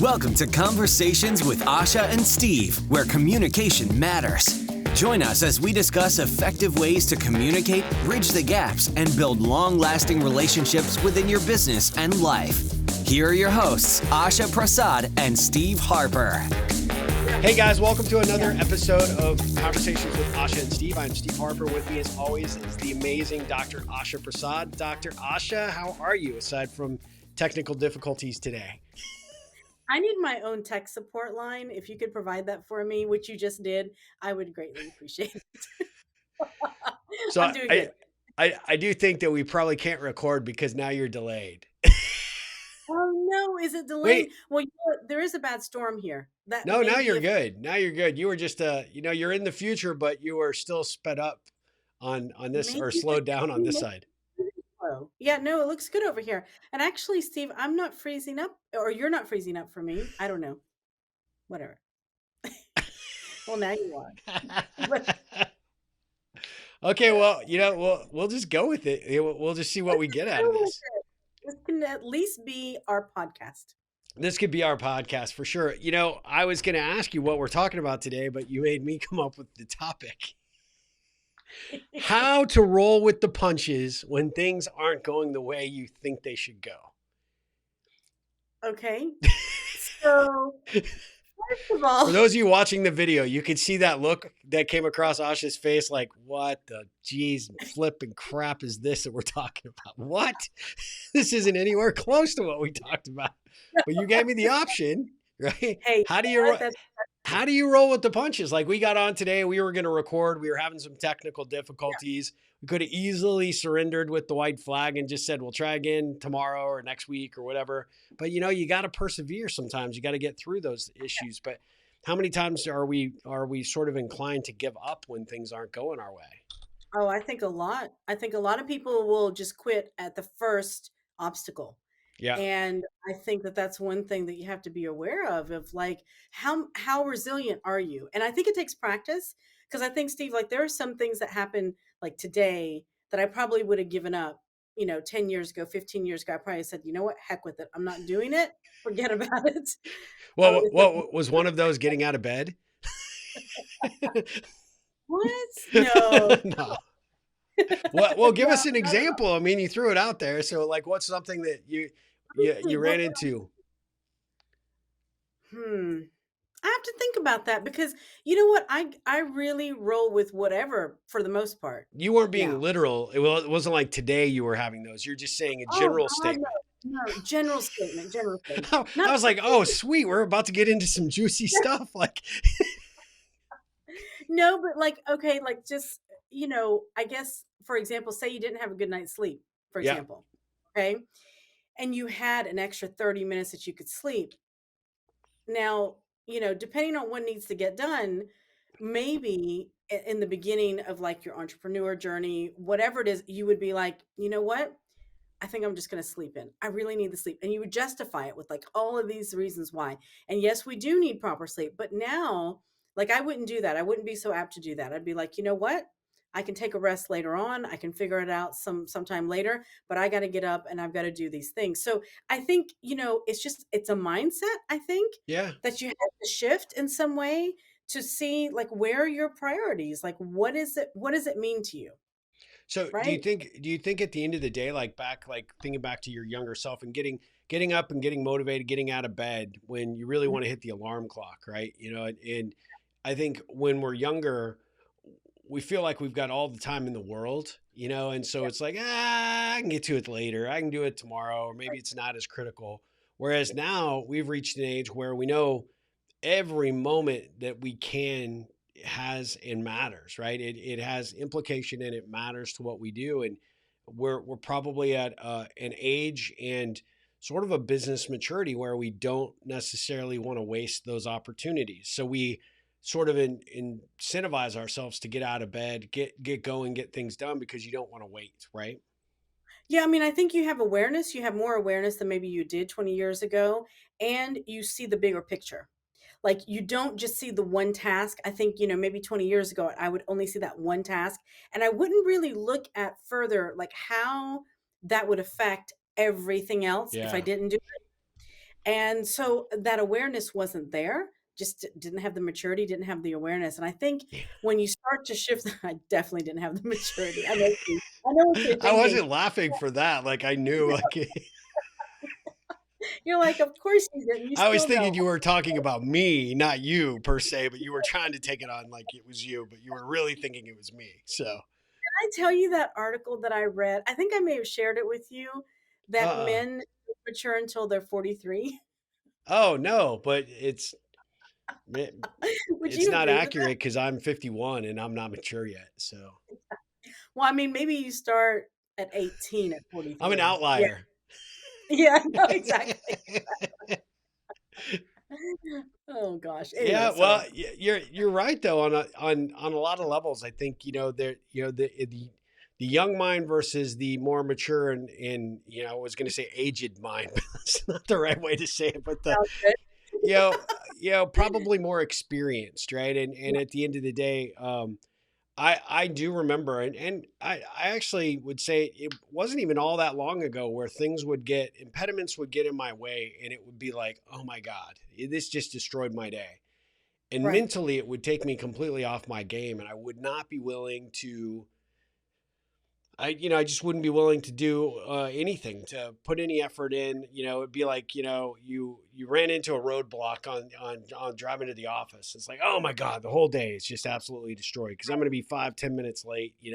Welcome to Conversations with Asha and Steve, where communication matters. Join us as we discuss effective ways to communicate, bridge the gaps, and build long-lasting relationships within your business and life. Here are your hosts, Asha Prasad and Steve Harper. Hey guys, welcome to another episode of Conversations with Asha and Steve. I'm Steve Harper. With me as always is the amazing Dr. Asha Prasad. Dr. Asha, how are you aside from technical difficulties today? I need my own tech support line. If you could provide that for me, which you just did, I would greatly appreciate it. So I'm doing good. I do think that we probably can't record because now you're delayed. Oh no, is it delayed? Wait, Well, there is a bad storm here. That no, may now be you're good. Now you're good. You were just you're in the future, but you were still sped up on this or maybe slowed down on this side. slow. Yeah, no, it looks good over here. And actually, Steve, I'm not freezing up, or you're not freezing up for me. I don't know. Whatever. Well, now you are. Okay, well, we'll just go with it. We'll just see what we get out of this. This can at least be our podcast. This could be our podcast for sure. I was going to ask you what we're talking about today, but you made me come up with the topic. How to roll with the punches when things aren't going the way you think they should go. Okay. So, first of all, For those of you watching the video, you could see that look that came across Asha's face like, what the geez, flipping crap is this that we're talking about? What? This isn't anywhere close to what we talked about. But you gave me the option, right? hey, How do you roll with the punches? Like we got on today, we were going to record. We were having some technical difficulties. We could have easily surrendered with the white flag and just said, we'll try again tomorrow or next week or whatever. But you got to persevere sometimes. You got to get through those issues. But how many times are we sort of inclined to give up when things aren't going our way? Oh, I think a lot. I think a lot of people will just quit at the first obstacle. Yeah. And I think that that's one thing that you have to be aware of like how resilient are you? And I think it takes practice because I think, Steve, like there are some things that happen like today that I probably would have given up, 10 years ago, 15 years ago. I probably said, you know what, heck with it. I'm not doing it. Forget about it. Well, what was one of those getting out of bed? What? No. No. Well, give us an example. I mean, you threw it out there. So like, what's something that you ran into? I have to think about that because you know what? I really roll with whatever for the most part. You weren't being Yeah. literal. It wasn't like today you were having those. You're just saying a Oh general God, statement. no. General statement. General statement. I Not was like, oh, sweet. We're about to get into some juicy stuff. Like, no, but like okay, like just I guess for example, say you didn't have a good night's sleep, for yeah, example, okay, and you had an extra 30 minutes that you could sleep. Now, depending on what needs to get done, maybe in the beginning of like your entrepreneur journey, whatever it is, you would be like, you know what? I think I'm just going to sleep in. I really need the sleep. And you would justify it with like all of these reasons why. And yes, we do need proper sleep. But now, like, I wouldn't do that. I wouldn't be so apt to do that. I'd be like, you know what? I can take a rest later on. I can figure it out sometime later, but I got to get up and I've got to do these things. So I think, it's a mindset, I think, yeah. that you have to shift in some way to see like where are your priorities? Like what does it mean to you? So do you Right? think at the end of the day, like thinking back to your younger self and getting up and getting motivated, getting out of bed when you really want to hit the alarm clock, right? And I think when we're younger, we feel like we've got all the time in the world, and so it's like, I can get to it later. I can do it tomorrow, or maybe it's not as critical. Whereas now we've reached an age where we know every moment that we can has and matters, right? It has implication and it matters to what we do. And we're probably at an age and sort of a business maturity where we don't necessarily want to waste those opportunities. So we sort of incentivize ourselves to get out of bed, get going, get things done because you don't want to wait, right? Yeah, I mean, I think you have awareness. You have more awareness than maybe you did 20 years ago, and you see the bigger picture. Like you don't just see the one task. I think, maybe 20 years ago, I would only see that one task, and I wouldn't really look at further, like how that would affect everything else if I Yeah. didn't do. And so that awareness wasn't there, just didn't have the maturity, didn't have the awareness. And I think when you start to shift, I definitely didn't have the maturity. I know what you're I thinking. wasn't laughing for that. Like I knew, like You're like, of course you didn't. You I was still thinking don't. you were talking about me, not you per se, but you were trying to take it on like it was you, but you were really thinking it was me. So, I tell you that article that I read? I think I may have shared it with you that uh, men mature until they're 43. oh no, but Would it's you not agree with that? accurate because I'm 51 and I'm not mature yet. So Well, I mean, maybe you start at 18 at I'm an 43. Yeah. outlier. Yeah, no, exactly. Oh gosh. Anyway, Yeah, well, so you're right though on a lot of levels. I think there the young mind versus the more mature and I was going to say aged mind, but that's not the right way to say it. But the sounds good. you know probably more experienced, right? And Yeah, at the end of the day, I do remember, and I actually would say it wasn't even all that long ago where impediments would get in my way, and it would be like, oh my God, this just destroyed my day. And right. mentally, it would take me completely off my game, and I would not be willing to. I just wouldn't be willing to do anything to put any effort in. It'd be like you ran into a roadblock on driving to the office. It's like, oh my God, the whole day is just absolutely destroyed because I'm going to be 5-10 minutes late. And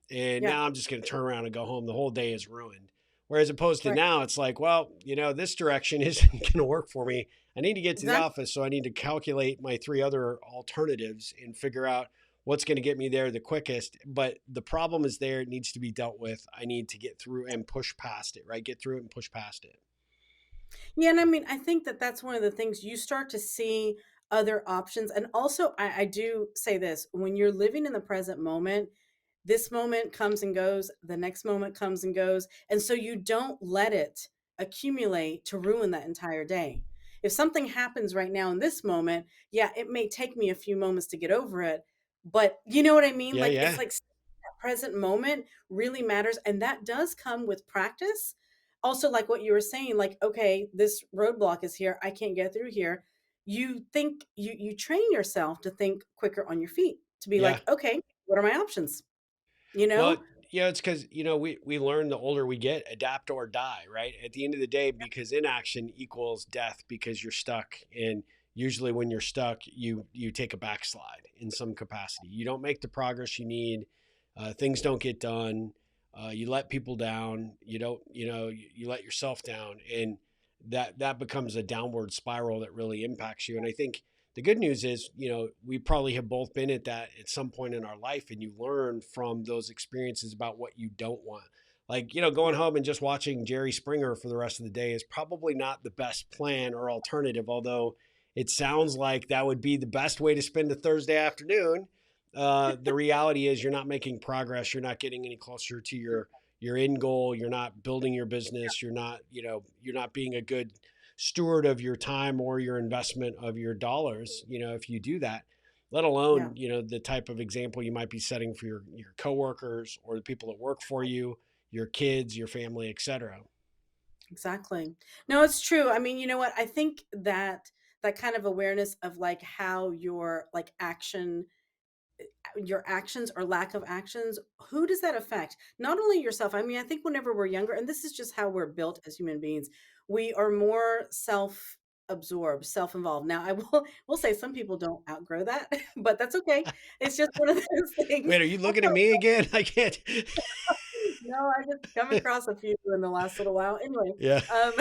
Yeah, now I'm just going to turn around and go home. The whole day is ruined. Whereas opposed to right. now, it's like, well, this direction isn't going to work for me. I need to get to the Exactly. office, so I need to calculate my three other alternatives and figure out what's going to get me there the quickest. But the problem is there. It needs to be dealt with. I need to get through and push past it, right? Get through it and push past it. Yeah, and I mean, I think that that's one of the things you start to see other options. And also, I do say this when you're living in the present moment, this moment comes and goes, the next moment comes and goes. And so you don't let it accumulate to ruin that entire day. If something happens right now in this moment, yeah, it may take me a few moments to get over it. But you know what I mean? Yeah, Like, it's yeah, like present moment really matters. And that does come with practice. Also, like what you were saying, like, okay, this roadblock is here. I can't get through here. You think you train yourself to think quicker on your feet, to be yeah. like, okay, what are my options? You Well, know? yeah, it's because we learn the older we get, adapt or die, right? At the end of the day, because inaction equals death because you're stuck, and usually when you're stuck, you take a backslide in some capacity. You don't make the progress you need. Things don't get done. You let people down. You don't, you let yourself down, and that becomes a downward spiral that really impacts you. And I think the good news is, we probably have both been at that at some point in our life, and you learn from those experiences about what you don't want. Like, going Yeah. home and just watching Jerry Springer for the rest of the day is probably not the best plan or alternative, although it sounds like that would be the best way to spend a Thursday afternoon. The reality is you're not making progress. You're not getting any closer to your end goal. You're not building your business. You're not being a good steward of your time or your investment of your dollars, if you do that, let Yeah. alone, the type of example you might be setting for your coworkers or the people that work for you, your kids, your family, etc. Exactly. No, it's true. I mean, you know what? I think that that kind of awareness of like how your like your actions or lack of actions, who does that affect? Not only yourself. I mean, I think whenever we're younger, and this is just how we're built as human beings, we are more self-absorbed, self-involved. Now, I will say some people don't outgrow that, but that's okay. It's just one of those things. Wait, are you looking at me again? I can't. No, I just come across a few in the last little while. Anyway, Yeah. um,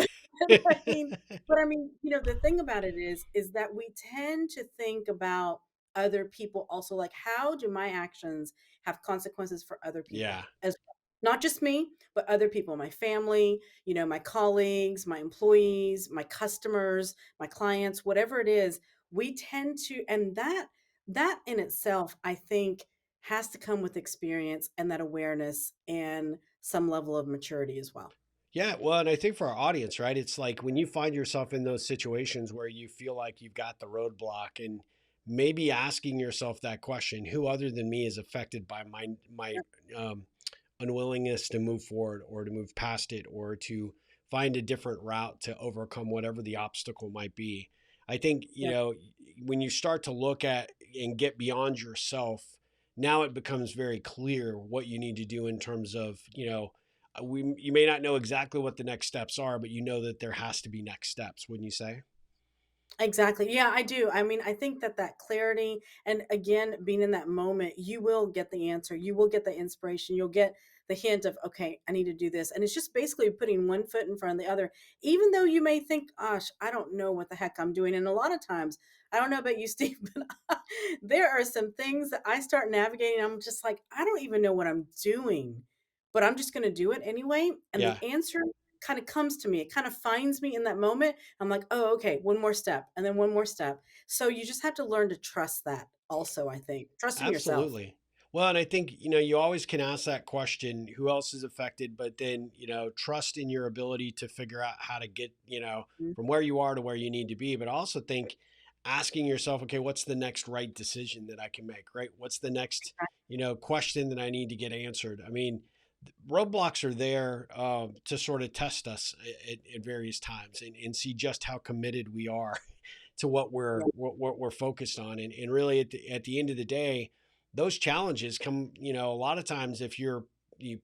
I mean, but I mean, the thing about it is that we tend to think about other people also, like how do my actions have consequences for other people Yeah. as well? Not just me, but other people, my family, my colleagues, my employees, my customers, my clients, whatever it is, we tend to, and that in itself, I think has to come with experience and that awareness and some level of maturity as well. Yeah, well, and I think for our audience, right, it's like when you find yourself in those situations where you feel like you've got the roadblock and maybe asking yourself that question, who other than me is affected by my um, unwillingness to move forward or to move past it or to find a different route to overcome whatever the obstacle might be. I think, Yeah. when you start to look at and get beyond yourself, now it becomes very clear what you need to do in terms of, you may not know exactly what the next steps are, but you know that there has to be next steps, wouldn't you say? Exactly. Yeah, I do. I mean, I think that that clarity, and again, being in that moment, you will get the answer. You will get the inspiration. You'll get the hint of, okay, I need to do this. And it's just basically putting one foot in front of the other, even though you may think, gosh, I don't know what the heck I'm doing. And a lot of times, I don't know about you, Steve, but there are some things that I start navigating. I'm just like, I don't even know what I'm doing, but I'm just going to do it anyway. And the Yeah, answer kind of comes to me. It kind of finds me in that moment. I'm like, oh, okay, one more step and then one more step. So you just have to learn to trust that also, I think. Trust in yourself. absolutely. Well, and I think, you always can ask that question, who else is affected, but then, trust in your ability to figure out how to get, Mhm. from where you are to where you need to be. But I also think asking yourself, okay, what's the next right decision that I can make, right? What's the next, question that I need to get answered? I mean, roadblocks are there to sort of test us at various times and see just how committed we are to what we're focused on. And really at the end of the day, those challenges come, a lot of times if you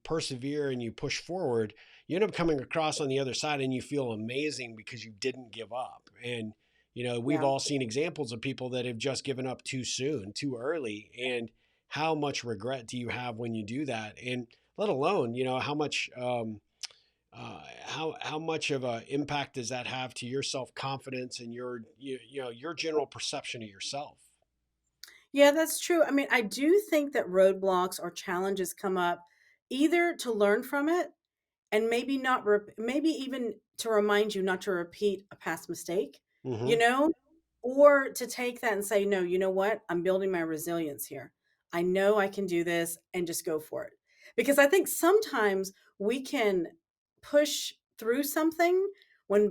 persevere and you push forward, you end up coming across on the other side and you feel amazing because you didn't give up. And, we've Yeah. all seen examples of people that have just given up too soon, too early. And how much regret do you have when you do that? And let alone, how much of a impact does that have to your self confidence and your general perception of yourself? Yeah, that's true. I mean, I do think that roadblocks or challenges come up either to learn from it and maybe not maybe even to remind you not to repeat a past mistake, you Hmm. know, or to take that and say, no, you know what, I'm building my resilience here. I know I can do this, and just go for it. Because I think sometimes we can push through something when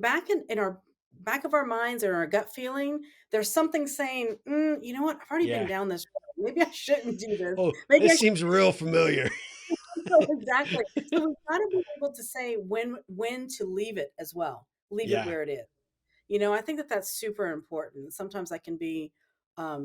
in our back of our minds or our gut feeling, there's something saying, you know what, I've already been Yeah. down this road. Maybe I shouldn't do this. Oh, Maybe I this seems real familiar. exactly. So we've got to be able to say when to leave it as well. Leave it Yeah. where it is. I think that that's super important. Sometimes that can be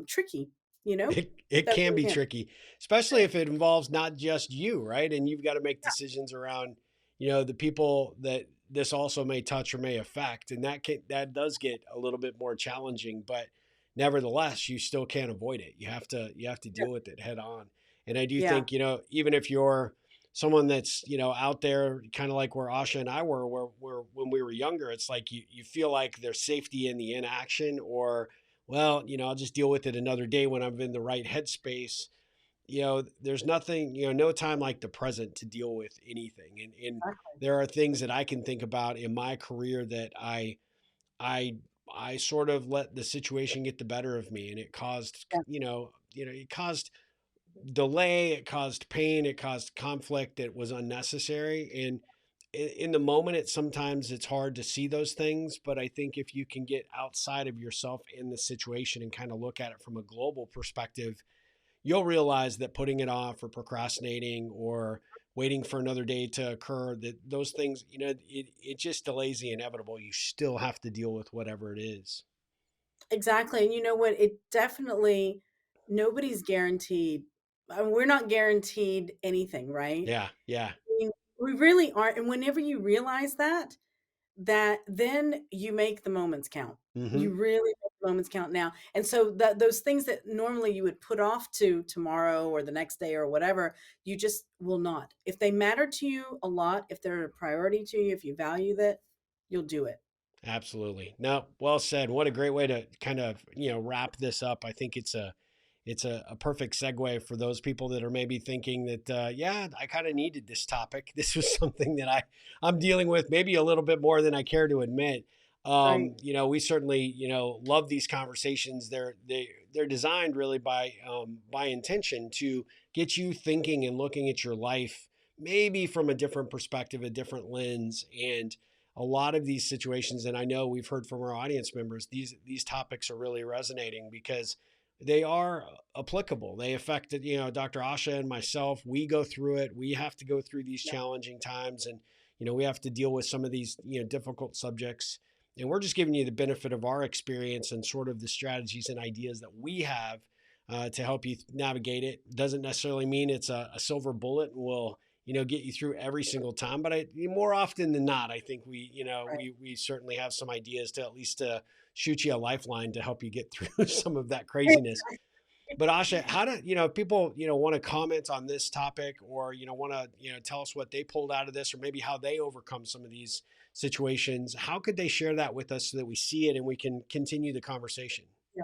tricky. You know, It that can really be can. tricky, especially if it involves not just you, right? And you've got to make Yeah, decisions around, the people that this also may touch or may affect, and that does get a little bit more challenging. But nevertheless, you still can't avoid it. You have to yeah, deal with it head on. And I do yeah, think, even if you're someone that's out there, kind of like where Asha and I were, where when we were younger, it's like you feel like there's safety in the inaction, or well, I'll just deal with it another day when I'm in the right headspace. There's nothing, no time like the present to deal with anything. And exactly. there are things that I can think about in my career that I, I sort of let the situation get the better of me, and it caused, Yeah, it caused delay, it caused pain, it caused conflict that was unnecessary. And in the moment, it's hard to see those things. But I think if you can get outside of yourself in the situation and kind of look at it from a global perspective, you'll realize that putting it off or procrastinating or waiting for another day to occur, that those things, it just delays the inevitable. You still have to deal with whatever it is. exactly. And you know what? It definitely nobody's guaranteed. We're not guaranteed anything, right? Yeah, yeah. I mean, we really aren't. And whenever you realize that then you make the moments count. Hmm. You really make the moments count now. And so that those things that normally you would put off to tomorrow or the next day or whatever, you just will not. If they matter to you a lot, if they're a priority to you, if you value that, you'll do it. Absolutely. No, well said. What a great way to kind of, wrap this up. I think it's a perfect segue for those people that are maybe thinking that, yeah, I kind of needed this topic. This was something that I'm dealing with maybe a little bit more than I care to admit. Right. We certainly, love these conversations. They're designed really by intention to get you thinking and looking at your life maybe from a different perspective, a different lens. And a lot of these situations, and I know we've heard from our audience members, these topics are really resonating because they are applicable. They affect, Dr. Asha and myself. We go through it. We have to go through these Yeah. challenging times, and we have to deal with some of these, difficult subjects. And we're just giving you the benefit of our experience and sort of the strategies and ideas that we have to help you navigate it. Doesn't necessarily mean it's a silver bullet and will, get you through every single time. But more often than not, I think we certainly have some ideas to at least shoot you a lifeline to help you get through some of that craziness. But Asha, how do, if people, want to comment on this topic or, want to, tell us what they pulled out of this or maybe how they overcome some of these situations, how could they share that with us so that we see it and we can continue the conversation? Yeah.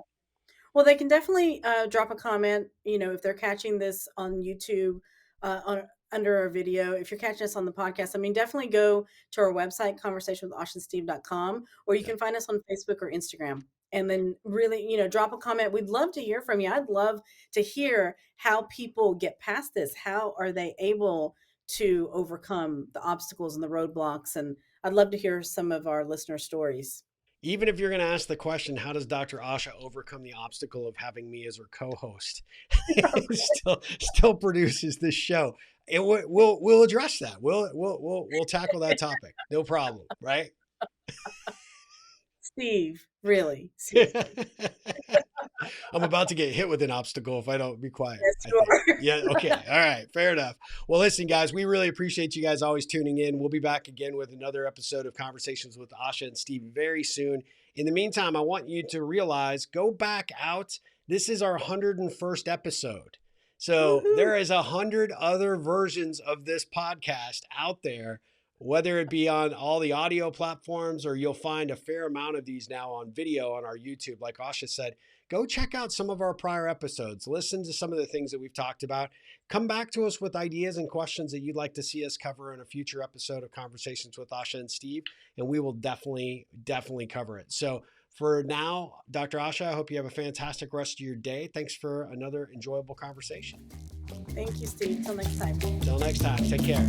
Well, they can definitely drop a comment, if they're catching this on YouTube, under our video. If you're catching us on the podcast, definitely go to our website, conversationwithashaandsteve.com, or you can find us on Facebook or Instagram. And then really, drop a comment. We'd love to hear from you. I'd love to hear how people get past this. How are they able to overcome the obstacles and the roadblocks? And I'd love to hear some of our listener stories. Even if you're going to ask the question, how does Dr. Asha overcome the obstacle of having me as her co-host? still produces this show. We'll address that. We'll tackle that topic. No problem, right? Steve, really? Seriously. I'm about to get hit with an obstacle if I don't be quiet. Yes, you are. Yeah. Okay. All right. Fair enough. Well, listen, guys, we really appreciate you guys always tuning in. We'll be back again with another episode of Conversations with Asha and Steve very soon. In the meantime, I want you to realize, go back out. This is our 101st episode. So there is 100 other versions of this podcast out there, whether it be on all the audio platforms or you'll find a fair amount of these now on video on our YouTube. Like Asha said, go check out some of our prior episodes. Listen to some of the things that we've talked about. Come back to us with ideas and questions that you'd like to see us cover in a future episode of Conversations with Asha and Steve, and we will definitely cover it. So for now, Dr. Asha, I hope you have a fantastic rest of your day. Thanks for another enjoyable conversation. Thank you, Steve. Till next time. Till next time. Take care.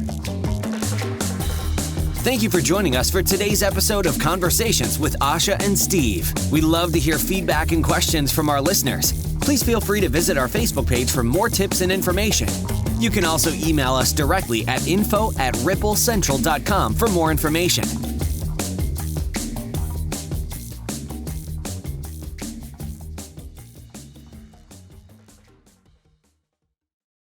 Thank you for joining us for today's episode of Conversations with Asha and Steve. We love to hear feedback and questions from our listeners. Please feel free to visit our Facebook page for more tips and information. You can also email us directly at info@ripplecentral.com for more information.